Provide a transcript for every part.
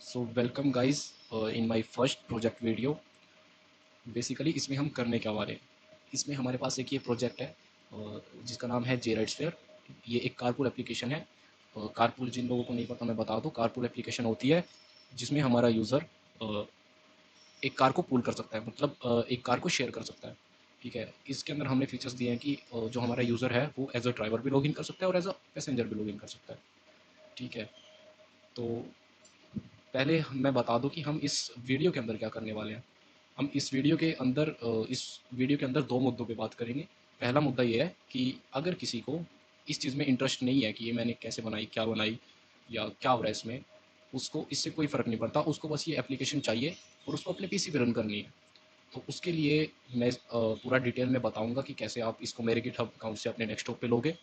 So welcome guys in my first project video. Basically इसमें हम करने क्या वाले हैं, इसमें हमारे पास एक ये प्रोजेक्ट है जिसका नाम है जे राइड्स फेयर। ये एक कारपूल एप्लीकेशन है। कारपूल जिन लोगों को नहीं पता मैं बता दूं, कारपूल एप्लीकेशन होती है जिसमें हमारा यूज़र एक कार को पूल कर सकता है, मतलब एक कार को शेयर कर सकता है। ठीक है, इसके अंदर हमने फीचर्स दिए हैं कि जो हमारा यूज़र है वो एज अ ड्राइवर भी लॉगिन कर सकता है और एज अ पैसेंजर भी लॉगिन कर सकता है। ठीक है, तो पहले मैं बता दूं कि हम इस वीडियो के अंदर क्या करने वाले हैं। हम इस वीडियो के अंदर दो मुद्दों पे बात करेंगे। पहला मुद्दा ये है कि अगर किसी को इस चीज़ में इंटरेस्ट नहीं है कि ये मैंने कैसे बनाई, क्या बनाई या क्या हो रहा है इसमें, उसको इससे कोई फ़र्क नहीं पड़ता, उसको बस ये एप्लीकेशन चाहिए और उसको अपने पीसी पे रन करनी है। तो उसके लिए मैं पूरा डिटेल में बताऊंगा कि कैसे आप इसको मेरे गिटहब अकाउंट से अपने डेस्कटॉप पे लोगे,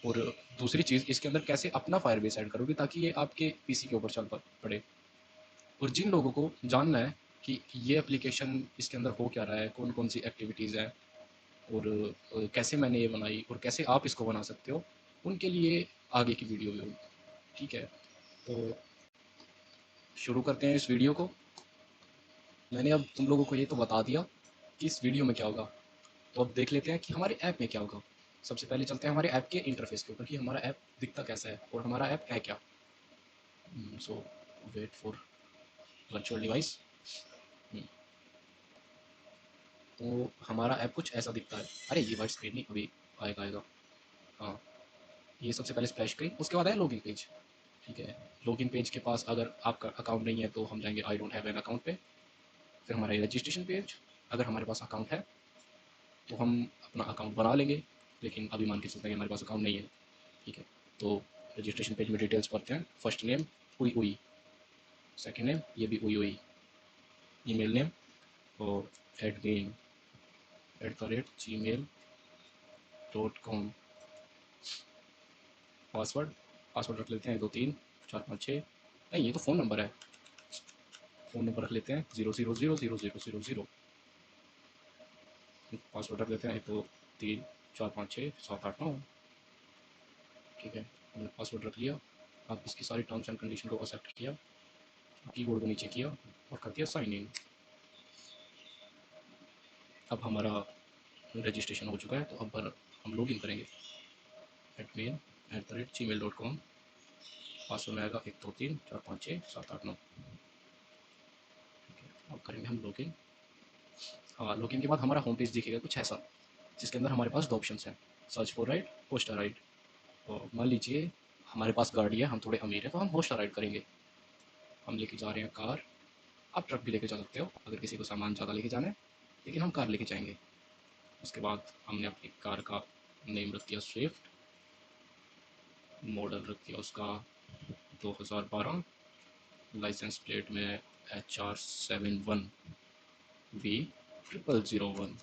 और दूसरी चीज़ इसके अंदर कैसे अपना फायरबेस ऐड करोगे ताकि ये आपके पीसी के ऊपर चल पड़े। और जिन लोगों को जानना है कि ये एप्लीकेशन इसके अंदर हो क्या रहा है, कौन कौन सी एक्टिविटीज़ हैं, और कैसे मैंने ये बनाई और कैसे आप इसको बना सकते हो, उनके लिए आगे की वीडियो भी होगी। ठीक है, तो शुरू करते हैं इस वीडियो को। मैंने अब तुम लोगों को ये तो बता दिया कि इस वीडियो में क्या होगा, तो अब देख लेते हैं कि हमारे ऐप में क्या होगा। सबसे पहले चलते हैं हमारे ऐप के इंटरफेस के ऊपर कि हमारा ऐप दिखता कैसा है और हमारा ऐप है क्या। सो वेट फॉर वर्चुअल डिवाइस। तो हमारा ऐप कुछ ऐसा दिखता है। अरे ये वाइट स्क्रीन नहीं, अभी आएगा आएगा। हाँ, ये सबसे पहले स्प्लैश स्क्रीन, उसके बाद है लॉगिन पेज। ठीक है, लॉगिन पेज के पास अगर आपका अकाउंट नहीं है तो हम जाएंगे I don't have an account पे। फिर हमारा रजिस्ट्रेशन पेज, अगर हमारे पास अकाउंट है तो हम अपना अकाउंट बना लेंगे, लेकिन अभी मान के चलते हैं कि हमारे पास अकाउंट नहीं है। ठीक है, तो रजिस्ट्रेशन पेज में डिटेल्स भरते हैं। फर्स्ट नेम उई उई, सेकेंड नेम ये भी उई उई, ईमेल नेम और admin@gmail.com। पासवर्ड, पासवर्ड रख लेते हैं 2 3 4 5 6। नहीं, ये तो फ़ोन नंबर है, फ़ोन नंबर रख लेते हैं 0000000। पासवर्ड रख लेते हैं 1 2 3 4 5 6 7 8 9। ठीक है, हमने पासवर्ड रख लिया। अब इसकी सारी टर्म्स एंड कंडीशन को एक्सेप्ट किया, कीबोर्ड को नीचे किया और कर दिया साइन इन। अब हमारा रजिस्ट्रेशन हो चुका है, तो अब हम लॉग इन करेंगे admin@gmail.com। पासवर्ड में आएगा 1 2 3 4 5 6 7 8 9। ठीक है, अब करेंगे हम लॉग इन। हाँ, लॉगिन के बाद हमारा होम पेज दिखेगा कुछ ऐसा, जिसके अंदर हमारे पास दो ऑप्शंस हैं, search for ride, host a ride. तो मान लीजिए हमारे पास गाड़ी है, हम थोड़े अमीर हैं, तो हम होस्ट अ राइड करेंगे। हम लेके जा रहे हैं कार। आप ट्रक भी लेके जा सकते हो अगर किसी को सामान ज़्यादा लेके जाना है, लेकिन हम कार लेके जाएंगे। उसके बाद हमने अपनी कार का नेम रख दिया स्विफ्ट, मॉडल रख दिया उसका 2012, लाइसेंस प्लेट में HR71V0001।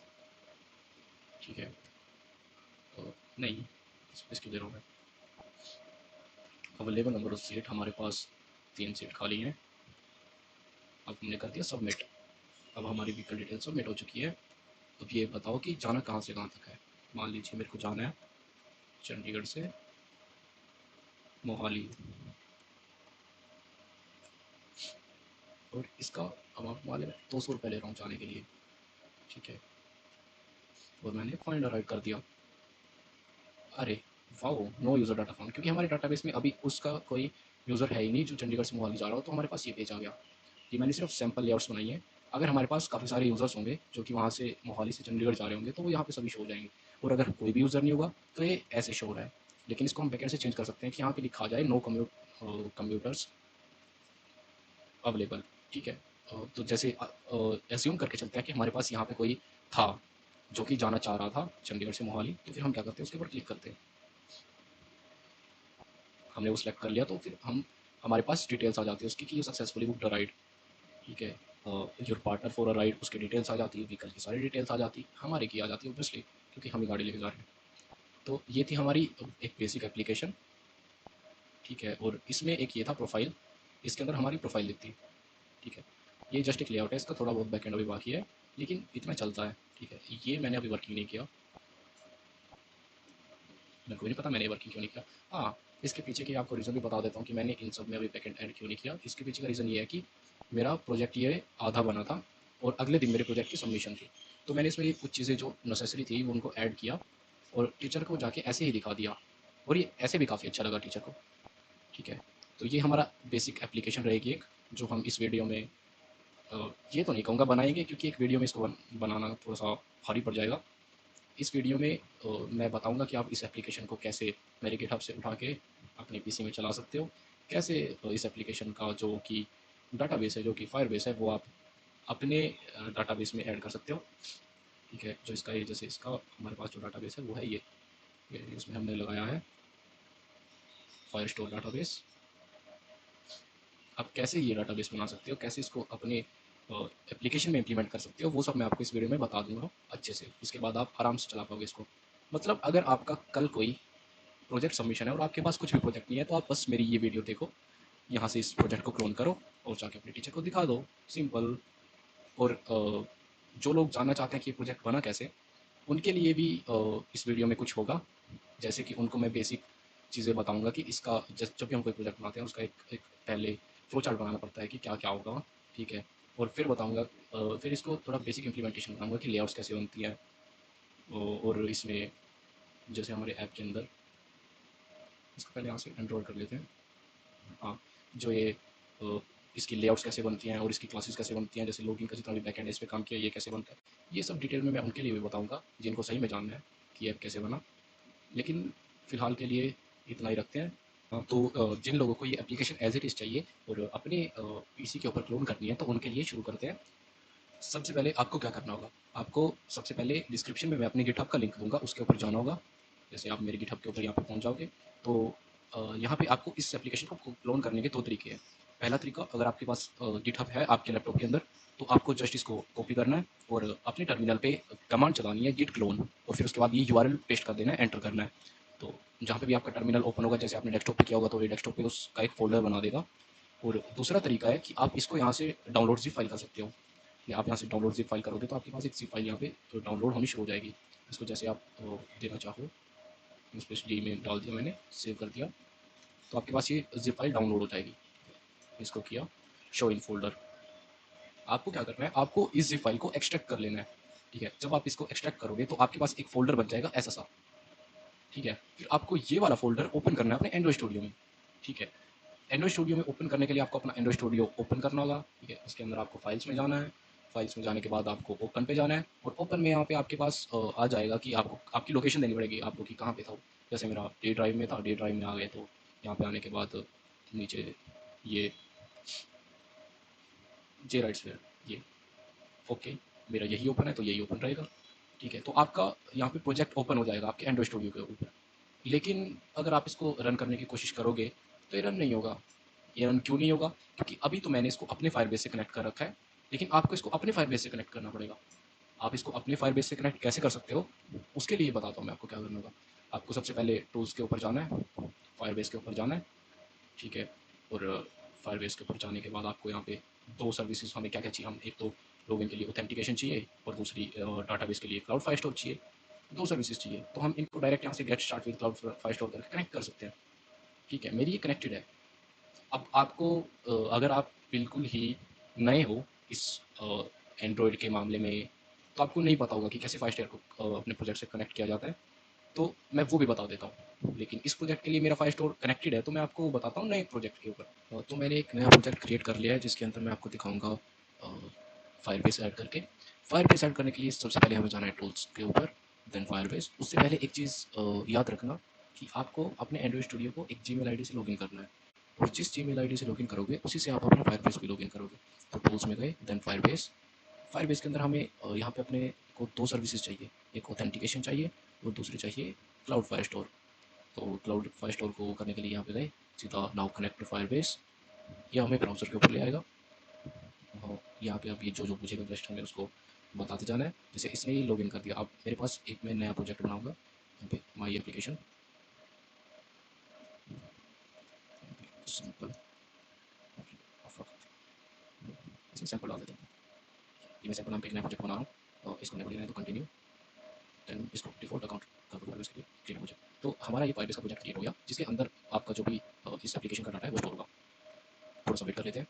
ठीक है, तो नहीं, इसकी ज़रूरत है। अवेलेबल नंबर ऑफ सीट, हमारे पास 3 सीट खाली हैं। अब हमने कर दिया सबमिट। अब हमारी व्हीकल डिटेल सबमिट हो चुकी है। अब ये बताओ कि जाना कहाँ से कहाँ तक है। मान लीजिए मेरे को जाना है चंडीगढ़ से मोहाली, और इसका अमाउंट मान लें 200 रुपये ले रहा हूँ जाने के लिए। ठीक है, और मैंने फाइंड राइट कर दिया। अरे wow, no user data found, क्योंकि हमारे डाटाबेस में अभी उसका कोई यूज़र है ही नहीं जो चंडीगढ़ से मोहाली जा रहा हो, तो हमारे पास ये पेज आ गया। ये मैंने सिर्फ सैम्पल लेआउट्स बनाई है। अगर हमारे पास काफ़ी सारे यूज़र्स होंगे जो कि वहाँ से मोहाली से चंडीगढ़ जा रहे होंगे, तो वो यहाँ पे सभी शो हो जाएंगे। और अगर कोई भी यूज़र नहीं होगा तो ये ऐसे शो हो रहा है। लेकिन इसको हम बैकेंड से चेंज कर सकते हैं कि यहाँ पे लिखा जाए नो कम्यूटर्स अवेलेबल। ठीक है, तो जैसे एज्यूम करके चलते हैं कि हमारे पास यहाँ पे कोई था जो कि जाना चाह रहा था चंडीगढ़ से मोहाली, तो फिर हम क्या करते हैं, उसके ऊपर क्लिक करते हैं। हमने वो सेलेक्ट कर लिया तो फिर हमारे पास डिटेल्स आ जाती है उसकी कि you successfully booked a ride. ठीक है, your partner for a ride, उसकी डिटेल्स आ जाती है, व्हीकल की सारी डिटेल्स आ जाती है, हमारे की आ जाती है ऑब्वियसली, क्योंकि हम ही गाड़ी लेके जा रहे हैं। तो ये थी हमारी एक बेसिक एप्लीकेशन। ठीक है, और इसमें एक ये था प्रोफाइल, इसके अंदर हमारी प्रोफाइल दिखती है। ठीक है, ये जस्ट एक लेआउट है, इसका थोड़ा बहुत बैकएंड अभी बाकी है, लेकिन इतना चलता है। ठीक है, ये मैंने अभी वर्किंग नहीं किया, मेरे को भी नहीं पता मैंने वर्किंग क्यों नहीं किया। हाँ, इसके पीछे की आपको रीज़न भी बता देता हूँ कि मैंने इन सब में अभी बैकएंड ऐड क्यों नहीं किया। इसके पीछे का रीज़न ये है कि मेरा प्रोजेक्ट ये आधा बना था और अगले दिन मेरे प्रोजेक्ट की सबमिशन थी। तो मैंने इसमें ये कुछ चीज़ें जो नेसेसरी थी वो उनको ऐड किया और टीचर को जाके ऐसे ही दिखा दिया और ये ऐसे भी काफ़ी अच्छा लगा टीचर को। ठीक है, तो ये हमारा बेसिक एप्लीकेशन रहेगी एक, जो हम इस वीडियो में ये तो नहीं कहूँगा बनाएंगे, क्योंकि एक वीडियो में इसको बनाना थोड़ा सा भारी पड़ जाएगा। इस वीडियो में मैं बताऊंगा कि आप इस एप्लीकेशन को कैसे मेरे गिटहब से उठा के अपने पीसी में चला सकते हो, कैसे इस एप्लीकेशन का जो कि डाटाबेस है, जो कि फायरबेस है, वो आप अपने डाटाबेस में ऐड कर सकते हो। ठीक है, जो इसका ये जैसे इसका हमारे पास जो डाटाबेस है वो है ये इसमें हमने लगाया है फायर स्टोर डाटाबेस। आप कैसे ये डाटाबेस बना सकते हो, कैसे इसको अपने एप्लीकेशन में इम्प्लीमेंट कर सकते हो, वो सब मैं आपको इस वीडियो में बता दूंगा अच्छे से। इसके बाद आप आराम से चला पाओगे इसको। मतलब अगर आपका कल कोई प्रोजेक्ट सबमिशन है और आपके पास कुछ भी प्रोजेक्ट नहीं है, तो आप बस मेरी ये वीडियो देखो, यहाँ से इस प्रोजेक्ट को क्लोन करो और जाके अपने टीचर को दिखा दो। सिंपल। और जो लोग जानना चाहते हैं कि ये प्रोजेक्ट बना कैसे, उनके लिए भी इस वीडियो में कुछ होगा। जैसे कि उनको मैं बेसिक चीज़ें बताऊंगा कि इसका जब भी हम कोई प्रोजेक्ट बनाते हैं उसका एक पहले फ्लो चार्ट बनाना पड़ता है कि क्या क्या होगा। ठीक है, और फिर बताऊंगा, फिर इसको थोड़ा बेसिक इम्प्लीमेंटेशन बताऊंगा कि लेआउट्स कैसे बनती हैं। और इसमें जैसे हमारे ऐप के अंदर, इसको पहले यहाँ से एनरोल कर लेते हैं। हाँ, जो ये अ, इसकी लेआउट्स कैसे बनती हैं और इसकी क्लासेस कैसे बनती हैं, जैसे लोगिन का जितना भी बैकएंड इस पे काम किया ये कैसे बनता है, ये सब डिटेल में मैं उनके लिए भी बताऊंगा जिनको सही में जानना है कि ऐप कैसे बना। लेकिन फ़िलहाल के लिए इतना ही रखते हैं। तो जिन लोगों को ये एप्लीकेशन एज़ इट इज़ चाहिए और अपने पीसी के ऊपर क्लोन करनी है, तो उनके लिए शुरू करते हैं। सबसे पहले आपको क्या करना होगा, आपको सबसे पहले डिस्क्रिप्शन में मैं अपने गिटहब का लिंक दूँगा, उसके ऊपर जाना होगा। जैसे आप मेरे गिटहब के ऊपर यहाँ पे पहुँच जाओगे, तो यहाँ पे आपको इस एप्लीकेशन को क्लोन करने के 2 तरीके हैं। पहला तरीका, अगर आपके पास गिटहब है आपके लैपटॉप के अंदर, तो आपको जस्ट इसको कॉपी करना है और अपने टर्मिनल पे कमांड चलानी है गिट क्लोन, और फिर उसके बाद ये यूआरएल पेस्ट कर देना है, एंटर करना है। तो जहाँ पे भी आपका टर्मिनल ओपन होगा, जैसे आपने डेस्कटॉप पे किया होगा, तो ये डेस्कटॉप पे उसका एक फ़ोल्डर बना देगा। और दूसरा तरीका है कि आप इसको यहाँ से डाउनलोड ज़िप फाइल कर सकते हो। या आप यहाँ से डाउनलोड ज़िप फाइल करोगे तो आपके पास एक ज़िप फाइल यहाँ पे तो डाउनलोड होनी शुरू हो जाएगी। इसको जैसे आप देना चाहो, स्पेशली में डाल दिया मैंने, सेव कर दिया, तो आपके पास ये ज़िप फाइल डाउनलोड हो जाएगी। इसको किया शो इन फ़ोल्डर। आपको क्या करना है, आपको इस ज़िप फाइल को एक्सट्रैक्ट कर लेना है। ठीक है, जब आप इसको एक्सट्रैक्ट करोगे तो आपके पास एक फ़ोल्डर बन जाएगा ऐसा सा। ठीक है, फिर आपको ये वाला फ़ोल्डर ओपन करना है अपने एंड्रॉइड स्टूडियो में। ठीक है, एंड्रॉइड स्टूडियो में ओपन करने के लिए आपको अपना एंड्रॉइड स्टूडियो ओपन करना होगा। ठीक है, इसके अंदर आपको फाइल्स में जाना है। फाइल्स में जाने के बाद आपको ओपन पे जाना है, और ओपन में यहाँ पे आपके पास आ जाएगा कि आपको आपकी लोकेशन देनी पड़ेगी आपको कि कहाँ पे था वो। जैसे मेरा डी ड्राइव में था, डी ड्राइव में आ गए, तो यहाँ पे आने के बाद नीचे ये जे राइट्स पे ये ओके, मेरा यही ओपन है तो यही ओपन रहेगा। ठीक है, तो आपका यहाँ पे प्रोजेक्ट ओपन हो जाएगा आपके एंड्रॉइड स्टूडियो के ऊपर। लेकिन अगर आप इसको रन करने की कोशिश करोगे तो ये रन नहीं होगा। ये रन क्यों नहीं होगा? क्योंकि अभी तो मैंने इसको अपने फायरबेस से कनेक्ट कर रखा है, लेकिन आपको इसको अपने फायरबेस से कनेक्ट करना पड़ेगा। आप इसको अपने फायरबेस से कनेक्ट कैसे कर सकते हो, उसके लिए बताता हूँ मैं आपको क्या करना होगा। आपको सबसे पहले टूल्स के ऊपर जाना है, फायरबेस के ऊपर जाना है। ठीक है, और फायरबेस के ऊपर जाने के बाद आपको यहाँ पे दो सर्विसेज हमें क्या क्या चाहिए, हम एक तो लॉगिन के लिए ऑथेंटिकेशन चाहिए और दूसरी डाटाबेस के लिए क्लाउड फायर स्टोर चाहिए। दो सर्विसेज चाहिए, तो हम इनको डायरेक्ट यहाँ से get start with cloud fire store करके कनेक्ट कर सकते हैं। ठीक है, मेरी ये कनेक्टेड है। अब आपको अगर आप बिल्कुल ही नए हो इस एंड्रॉयड के मामले में, तो आपको नहीं पता होगा कि कैसे फाइव स्टार को अपने प्रोजेक्ट से कनेक्ट किया जाता है, तो मैं वो भी बता देता हूँ। लेकिन इस प्रोजेक्ट के लिए मेरा फाइव स्टोर कनेक्टेड है, तो मैं आपको बताता हूँ नए प्रोजेक्ट के ऊपर। तो मैंने एक नया प्रोजेक्ट क्रिएट कर लिया है जिसके अंदर मैं आपको दिखाऊंगा फायरबेस ऐड करके। फायरबेस ऐड करने के लिए सबसे पहले हमें जाना है टूल्स के ऊपर, देन फायरबेस। उससे पहले एक चीज़ याद रखना कि आपको अपने एंड्रॉइड स्टूडियो को एक जीमेल आईडी से लॉगिन करना है, और जिस जीमेल आईडी से लॉगिन करोगे उसी से आप अपना फायरबेस भी लॉगिन करोगे। तो टूल्स में गए, देन फायरबेस। फायरबेस के अंदर हमें यहाँ पे अपने को दो सर्विसेज चाहिए, एक ऑथेंटिकेशन चाहिए और दूसरी चाहिए क्लाउड फायर स्टोर। तो क्लाउड फायर स्टोर को करने के लिए यहाँ पे गए, सीधा नाउ कनेक्ट टू फायरबेस, ये हमें ब्राउज़र के ऊपर ले आएगा। और यहाँ पे आप ये जो जो पूछेगा जस्ट हमें उसको बताते जाना है। जैसे इसने ही लॉगिन कर दिया, अब मेरे पास एक मैं नया प्रोजेक्ट बनाऊंगा यहाँ पे, माई एप्लीकेशन सिंपल, इसमें सैंपल डाल देते हैं। ये मैं सैंपल नाम पे एक नया प्रोजेक्ट बना रहा हूँ, और इसको नेबर लेना है तो कंटिन्यू, देन इसको डिफॉल्ट अकाउंट कर दूँगा इसके लिए क्रिएट प्रोजेक्ट। तो हमारा ये फायरबेस का प्रोजेक्ट क्रिएट हो गया, जिसके अंदर आपका जो भी इस एप्लीकेशन का डाटा है वो स्टोर होगा। थोड़ा सा वेट कर लेते हैं।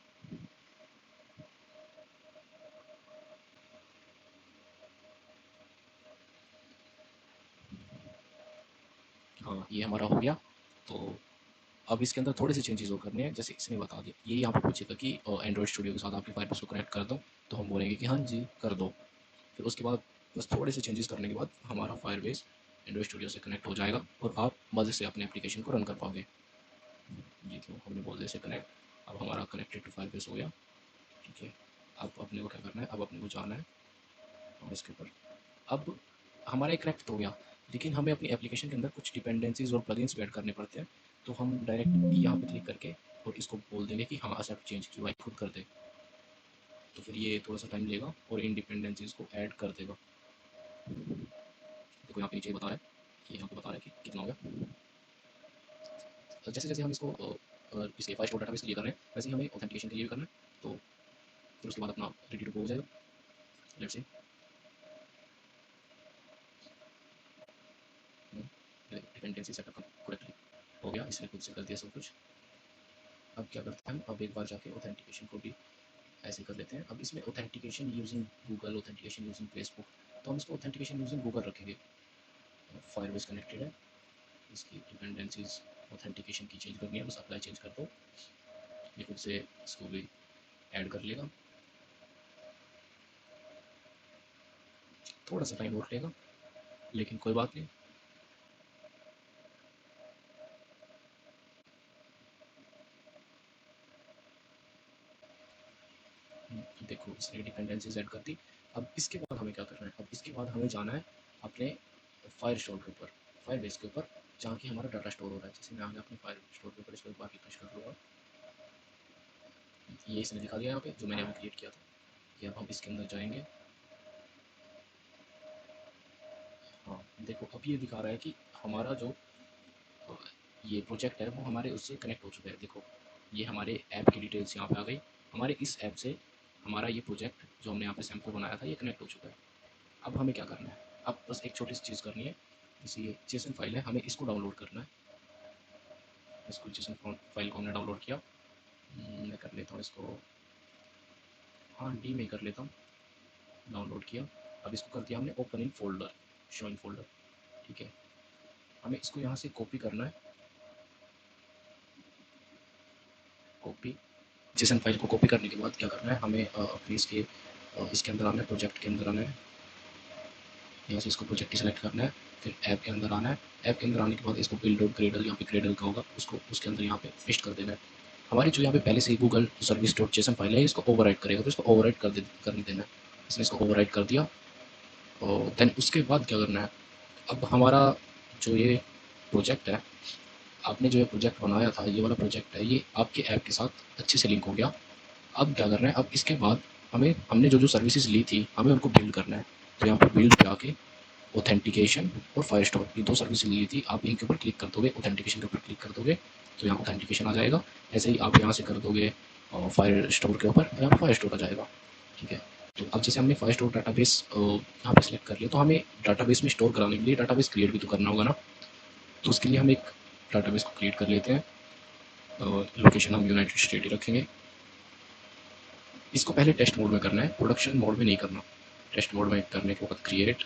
हाँ, ये हमारा हो गया। तो अब इसके अंदर थोड़े से चेंजेस और करने हैं, जैसे इसने बता दिया, ये यहाँ पे पूछेगा कि एंड्रॉइड स्टूडियो के साथ आपकी फायरबेस को कनेक्ट कर दो, तो हम बोलेंगे कि हाँ जी कर दो। फिर उसके बाद बस थोड़े से चेंजेस करने के बाद हमारा फायरबेस एंड्रॉइड स्टूडियो से कनेक्ट हो जाएगा और आप मज़े से अपने एप्लीकेशन को रन कर पाओगे। जी, तो हमने बोल दिया से कनेक्ट, अब हमारा कनेक्टेड टू फायरबेस हो गया। ठीक है, अब अपने को क्या करना है, अब अपने को जाना है और इसके ऊपर अब हमारा एक कनेक्ट हो गया, लेकिन हमें अपनी एप्लीकेशन के अंदर कुछ डिपेंडेंसीज और प्लगइन्स भी ऐड करने पड़ते हैं। तो हम डायरेक्ट यहाँ पे क्लिक करके और इसको बोल देंगे कि हाँ एक्सेप्ट चेंज की वाई खुद कर दे। तो फिर ये थोड़ा सा टाइम लेगा और इन डिपेंडेंसीज को ऐड कर देगा। देखो यहाँ पे नीचे बता रहा है कि यहाँ पे बता रहा है कि कितना हो गया। तो जैसे जैसे हम इसको इसके फाइल स्टोर डाटाबेस के लिए कर रहे हैं, वैसे ही हमें ऑथेंटिकेशन के लिए भी करना है। तो फिर उसके बाद अपना रेडी टू गो हो जाएगा। Let's see, dependency setup correctly हो गया, इसने खुद से कर दिया सब कुछ। अब क्या करते हैं हम, अब एक बार जाके ऑथेंटिकेशन को भी ऐसे कर लेते हैं। अब इसमें authentication using Google, authentication using Facebook, तो हम इसको ऑथेंटिकेशन यूजिंग गूगल रखेंगे। फायरबेस कनेक्टेड है, इसकी डिपेंडेंसीज ऑथेंटिकेशन की चेंज करनी है, बस अप्लाई चेंज कर दो, ये खुद से इसको भी ऐड कर लेगा। थोड़ा सा टाइम और लेगा, लेकिन कोई बात नहीं। देखो इसने डिपेंडेंसीज ऐड कर दी। अब इसके बाद हमें क्या करना है, अब इसके बाद हमें जाना है अपने फायर स्टोर के ऊपर, फायर बेस के ऊपर, जहाँ की हमारा डाटा स्टोर हो रहा है। जैसे मैं आगे अपने फायर स्टोर के ऊपर इसको एक बार रिफ्रेश कर लूँगा, ये इसने दिखा दिया यहाँ पे जो मैंने अभी क्रिएट किया था। कि अब हम इसके अंदर जाएंगे। हाँ देखो अब ये दिखा रहा है कि हमारा जो ये प्रोजेक्ट है वो हमारे उससे कनेक्ट हो चुका है। देखो ये हमारे ऐप की डिटेल्स यहाँ पे आ गई, हमारे इस ऐप से हमारा ये प्रोजेक्ट जो हमने यहाँ पे सैम्पल बनाया था ये कनेक्ट हो चुका है। अब हमें क्या करना है, अब बस एक छोटी सी चीज़ करनी है। जैसे ये जेसन फाइल है, हमें इसको डाउनलोड करना है। इसको जेसन फाइल को हमने डाउनलोड किया। मैं कर लेता हूँ इसको, हाँ डी में कर लेता हूँ, डाउनलोड किया। अब इसको कर दिया हमने open in folder, show in folder. ठीक है, हमें इसको यहाँ से कॉपी करना है, कॉपी। जेसन फाइल को कॉपी करने के बाद क्या करना है, हमें अपने इसके अंदर आना है, प्रोजेक्ट के अंदर आना है। यहाँ से इसको प्रोजेक्ट सेलेक्ट करना है, फिर ऐप के अंदर आना है। ऐप के अंदर आने के बाद इसको बिल्ड डॉट ग्रेडल, यहाँ पे ग्रेडल का होगा, उसको उसके अंदर यहाँ पे पेस्ट कर देना है। हमारी जो यहाँ पे पहले से ही Google service dot JSON file है इसको ओवरराइट करेगा, तो इसको ओवरराइट कर देना है। इसने इसको ओवरराइट कर दिया और देन उसके बाद क्या करना है, अब हमारा जो ये प्रोजेक्ट है, आपने जो ये प्रोजेक्ट बनाया था, ये वाला प्रोजेक्ट है, ये आपके ऐप के साथ अच्छे से लिंक हो गया। अब क्या करना है, अब इसके बाद हमें हमने जो जो सर्विसेज ली थी हमें उनको बिल्ड करना है। तो यहाँ पर बिल्ड पे आके ऑथेंटिकेशन और फायर स्टोर, ये दो सर्विस ली थी, आप इनके ऊपर क्लिक कर दोगे, ऑथेंटिकेशन के ऊपर क्लिक कर दोगे तो यहाँ ऑथेंटिकेशन आ जाएगा। ऐसे ही आप यहाँ से कर दोगे फायर स्टोर के ऊपर, यहाँ फायर स्टोर आ जाएगा। ठीक है, तो अब जैसे हमने फायर स्टोर डाटाबेस यहाँ पे सिलेक्ट कर लिया, तो हमें डाटाबेस में स्टोर कराने के लिए डाटाबेस क्रिएट भी तो करना होगा ना। तो उसके लिए हम एक डाटाबेस को क्रिएट कर लेते हैं। लोकेशन हम यूनाइटेड स्टेट ही रखेंगे। इसको पहले टेस्ट मोड में करना है, प्रोडक्शन मोड में नहीं करना। टेस्ट मोड में करने के बाद क्रिएट,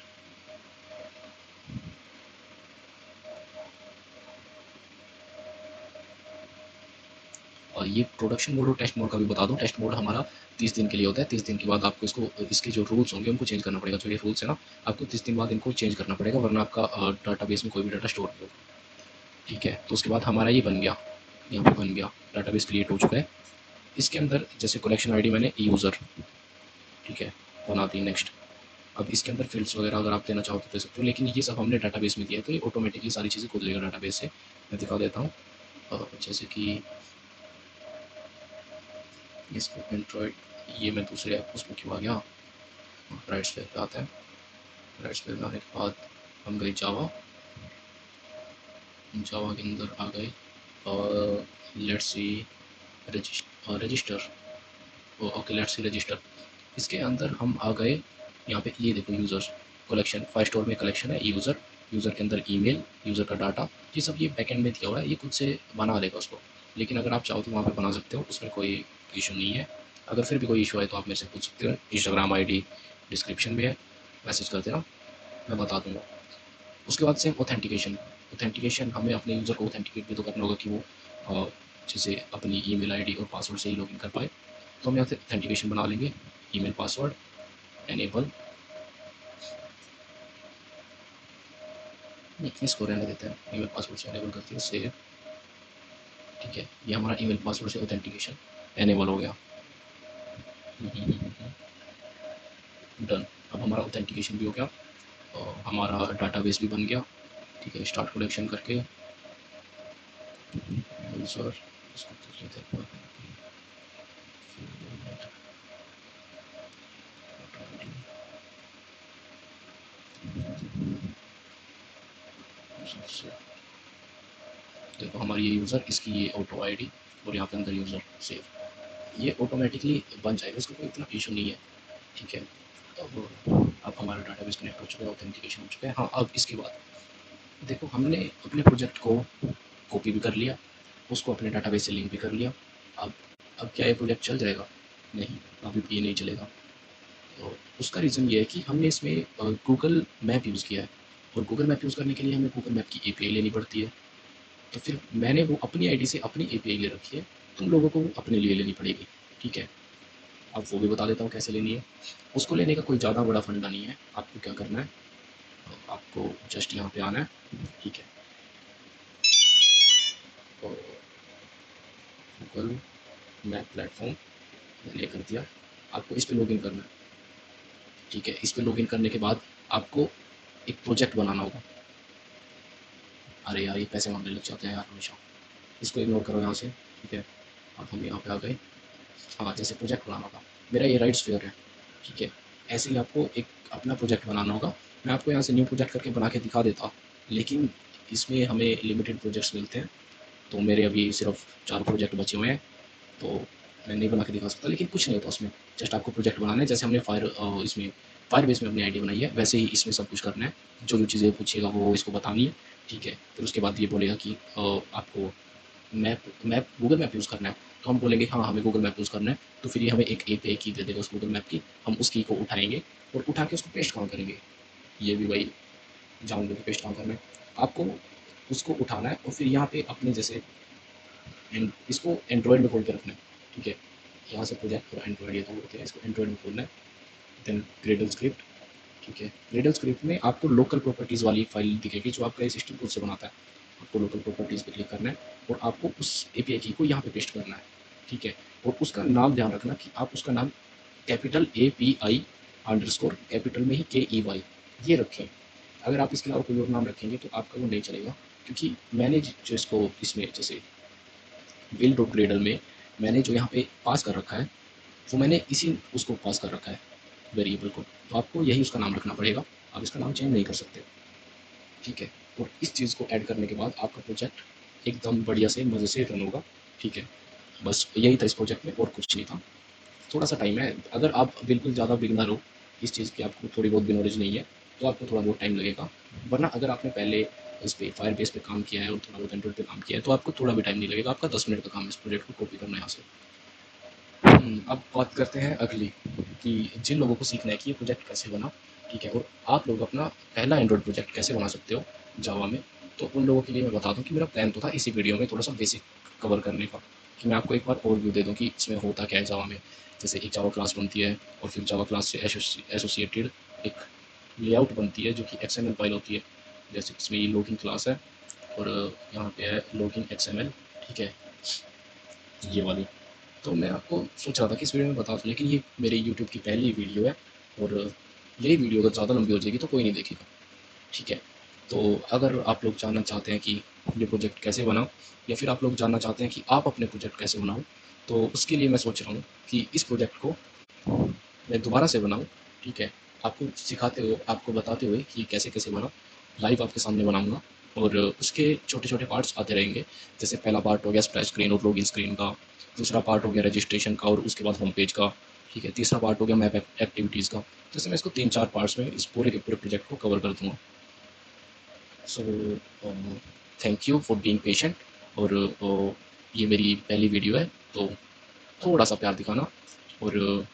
और ये प्रोडक्शन मोड और टेस्ट मोड का भी बता दूं। टेस्ट मोड हमारा 30 दिन के लिए होता है। 30 दिन के बाद आपको इसको इसके जो रूल्स होंगे उनको चेंज करना पड़ेगा। जो ये रूल्स है ना, आपको 30 दिन बाद इनको चेंज करना पड़ेगा, वरना आपका डाटाबेस में कोई भी डाटा स्टोर नहीं होगा। ठीक है, तो उसके बाद हमारा ये बन गया, यहाँ पे बन गया, डाटाबेस क्रिएट हो चुका है। इसके अंदर जैसे कलेक्शन आईडी मैंने यूज़र, ठीक है, बना दी। नेक्स्ट, अब इसके अंदर फील्ड्स वगैरह अगर आप देना चाहो तो दे सकते हो, लेकिन ये सब हमने डाटाबेस में दिया है तो ये ऑटोमेटिकली सारी चीज़ें खुद लेगा डाटाबेस से। मैं दिखा देता हूँ, जैसे कि इसको एंड्रॉयड, ये मैं दूसरे ऐप उसमें क्यों आ गया, राइट्स पे आते हैं। राइट्स पे आने के बाद हम गए जावा, जावा के अंदर आ गए और let's C register, okay let's C register. इसके अंदर हम आ गए, यहाँ पे ये देखो यूज़र्स कलेक्शन, फाइव स्टोर में कलेक्शन है यूज़र, यूज़र के अंदर ईमेल, यूज़र का डाटा, ये सब ये बैकएंड में दिया हुआ है, ये खुद से बना देगा उसको। लेकिन अगर आप चाहो तो वहाँ पे बना सकते हो, उसमें कोई इशू नहीं है। अगर फिर भी कोई इशू है तो आप मेरे से पूछ सकते हो। इंस्टाग्राम आईडी डिस्क्रिप्शन में है, मैसेज कर देना, मैं बता दूँगा। उसके बाद से ऑथेंटिकेशन। ऑथेंटिकेशन हमें अपने यूज़र को ऑथेंटिकेट भी तो करना होगा कि वो जैसे अपनी ईमेल आईडी और पासवर्ड से ही लॉगिन कर पाए। तो हम यहाँ से ऑथेंटिकेशन बना लेंगे, ईमेल पासवर्ड एनेबल, इसको रहने देते हैं, ईमेल पासवर्ड से एनेबल करते हैं, सेव। ठीक है, ये हमारा ईमेल पासवर्ड से ऑथेंटिकेशन एनेबल हो गया। डन। अब हमारा ऑथेंटिकेशन भी हो गया और हमारा डाटाबेस भी बन गया। ठीक है, स्टार्ट कलेक्शन करके यूज़र इसको पूछ लेते हैं, देखो हमारी ये यूज़र, इसकी ये ऑटो आईडी और यहाँ पे अंदर यूज़र सेव, ये ऑटोमेटिकली बन जाएगा, इसका कोई इतना इशू नहीं है। ठीक है, अब हमारा डाटाबेस कनेक्ट हो चुका है, ऑथेंटिकेशन हो चुका है। हाँ, अब इसके बाद देखो हमने अपने प्रोजेक्ट को कॉपी भी कर लिया, उसको अपने डाटाबेस से लिंक भी कर लिया। अब क्या ये प्रोजेक्ट चल जाएगा? नहीं, अभी भी ये नहीं चलेगा। तो उसका रीज़न ये है कि हमने इसमें गूगल मैप यूज़ किया है, और गूगल मैप यूज़ करने के लिए हमें गूगल मैप की एपीआई लेनी पड़ती है। तो फिर मैंने वो अपनी आईडी से अपनी एपीआई ले रखी है, तुम लोगों को वो अपने लिए लेनी पड़ेगी। ठीक है, अब वो भी बता देता हूँ कैसे लेनी है। उसको लेने का कोई ज़्यादा बड़ा फंडा नहीं है। आपको क्या करना है, आपको जस्ट यहाँ पे आना है। ठीक है, तो गूगल मैप प्लेटफॉर्म मैंने कर दिया, आपको इस पर लॉगिन करना है। ठीक है, इस पर लॉगिन करने के बाद आपको एक प्रोजेक्ट बनाना होगा। अरे यार, ये पैसे मांगने लग जाते हैं यार हमेशा, इसको इग्नोर करो यहाँ से। ठीक है, अब हम यहाँ पे आ गए। हाँ, जैसे प्रोजेक्ट बनाना होगा, मेरा ये राइट्स फेयर है। ठीक है, ऐसे ही आपको एक अपना प्रोजेक्ट बनाना होगा। मैं आपको यहाँ से न्यू प्रोजेक्ट करके बना के दिखा देता, लेकिन इसमें हमें लिमिटेड प्रोजेक्ट्स मिलते हैं। तो मेरे अभी सिर्फ 4 प्रोजेक्ट बचे हुए हैं, तो मैं नहीं बना के दिखा सकता, लेकिन कुछ नहीं होता उसमें। जस्ट आपको प्रोजेक्ट बनाना है, जैसे हमने इसमें फायर बेस में अपनी आईडी बनाई है, वैसे ही इसमें सब कुछ करना है। जो जो चीज़ें पूछेगा वो इसको बतानी है। ठीक है, फिर उसके बाद ये बोलेगा कि आपको map map Google map use करना है। तो हम बोलेंगे हाँ, हमें गूगल मैप यूज़ करना है। तो फिर ये हमें एक एपीआई की दे देगा उस गूगल मैप की, हम उस की को उठाएंगे और उठा के उसको पेस्ट कहाँ करेंगे, ये भी वही जानूंगे कि पेस्ट कहाँ करना है। आपको उसको उठाना है और फिर यहाँ पे अपने जैसे इसको एंड्रॉयड में खोल के रखना है। ठीक है, यहाँ से प्रोजेक्ट पूरा एंड्रॉयड ये तो होते हैं, इसको एंड्रॉयड में खोलना है। Then gradle script. ठीक है, ग्रेडल स्क्रिप्ट में आपको लोकल प्रॉपर्टीज़ वाली फाइल दिखेगी जो आपका सिस्टम खुद से बनाता है। आपको लोकल प्रॉपर्टीज़ पे क्लिक करना है और आपको उस एपीआई की को यहाँ पे पेस्ट करना है। ठीक है, और उसका नाम ध्यान रखना कि आप उसका नाम कैपिटल API अंडरस्कोर कैपिटल में ही KEY ये रखें। अगर आप इसके अलावा कोई और नाम रखेंगे तो आपका वो नहीं चलेगा, क्योंकि मैंने जो इसको इसमें जैसे बिल डॉट ग्रेडल में मैंने जो यहाँ पे पास कर रखा है, वो मैंने इसी उसको पास कर रखा है वेरिएबल को, तो आपको यही उसका नाम रखना पड़ेगा, आप इसका नाम चेंज नहीं कर सकते। ठीक है, और इस चीज़ को ऐड करने के बाद आपका प्रोजेक्ट एकदम बढ़िया से मज़े से रन होगा। ठीक है, बस यही था इस प्रोजेक्ट में और कुछ नहीं था। थोड़ा सा टाइम है, अगर आप बिल्कुल ज़्यादा बिगनर हो इस चीज़ की, आपको थोड़ी बहुत भी नॉलेज नहीं है, तो आपको थोड़ा बहुत टाइम लगेगा। वरना अगर आपने पहले इस पे फायर बेस पे काम किया है और थोड़ा बहुत एंड्रॉइड पे काम किया है तो आपको थोड़ा भी टाइम नहीं लगेगा, आपका 10 मिनट का काम है इस प्रोजेक्ट को कॉपी करना है यहाँ से। अब बात करते हैं अगली, कि जिन लोगों को सीखना है कि ये प्रोजेक्ट कैसे बना। ठीक है, और आप लोग अपना पहला एंड्रॉइड प्रोजेक्ट कैसे बना सकते हो जावा में, तो उन लोगों के लिए मैं बता दूं कि मेरा प्लान तो था इसी वीडियो में थोड़ा सा बेसिक कवर करने का, कि मैं आपको एक बार ओवरव्यू दे दूं कि इसमें होता क्या है जावा में। जैसे एक जावा क्लास बनती है और फिर जावा क्लास से एसोसिएटेड एक लेआउट बनती है जो कि XML फाइल होती है। जैसे इसमें ये लॉगिन क्लास है और यहाँ पे है लॉगिन XML। ठीक है, ये वाली। तो मैं आपको सोच रहा था कि इस वीडियो में बता दूँ, लेकिन ये मेरे यूट्यूब की पहली वीडियो है और यही वीडियो अगर ज़्यादा लंबी हो जाएगी तो कोई नहीं देखेगा। ठीक है, तो अगर आप लोग जानना चाहते हैं कि ये प्रोजेक्ट कैसे बना, या फिर आप लोग जानना चाहते हैं कि आप अपने प्रोजेक्ट कैसे बनाओ, तो उसके लिए मैं सोच रहा हूँ कि इस प्रोजेक्ट को मैं दोबारा से बनाऊँ। ठीक है, आपको सिखाते हुए, आपको बताते हुए कि कैसे कैसे बना, लाइव आपके सामने बनाऊँगा और उसके छोटे छोटे पार्ट्स आते रहेंगे। जैसे पहला पार्ट हो गया स्प्लैश स्क्रीन और लॉगिन स्क्रीन का, दूसरा पार्ट हो गया रजिस्ट्रेशन का और उसके बाद होम पेज का। ठीक है, तीसरा पार्ट हो गया मैप एक्टिविटीज़ का। जैसे मैं इसको 3-4 पार्ट्स में इस पूरे के पूरे प्रोजेक्ट को कवर कर दूँगा। So thank you for being patient. और ये मेरी पहली वीडियो है, तो थोड़ा सा प्यार दिखाना। और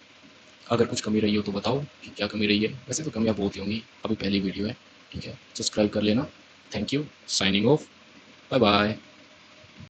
अगर कुछ कमी रही हो तो बताओ कि क्या कमी रही है। वैसे तो कमियाँ बहुत ही होंगी, अभी पहली वीडियो है। ठीक है, सब्सक्राइब कर लेना। Thank you, signing off, bye bye.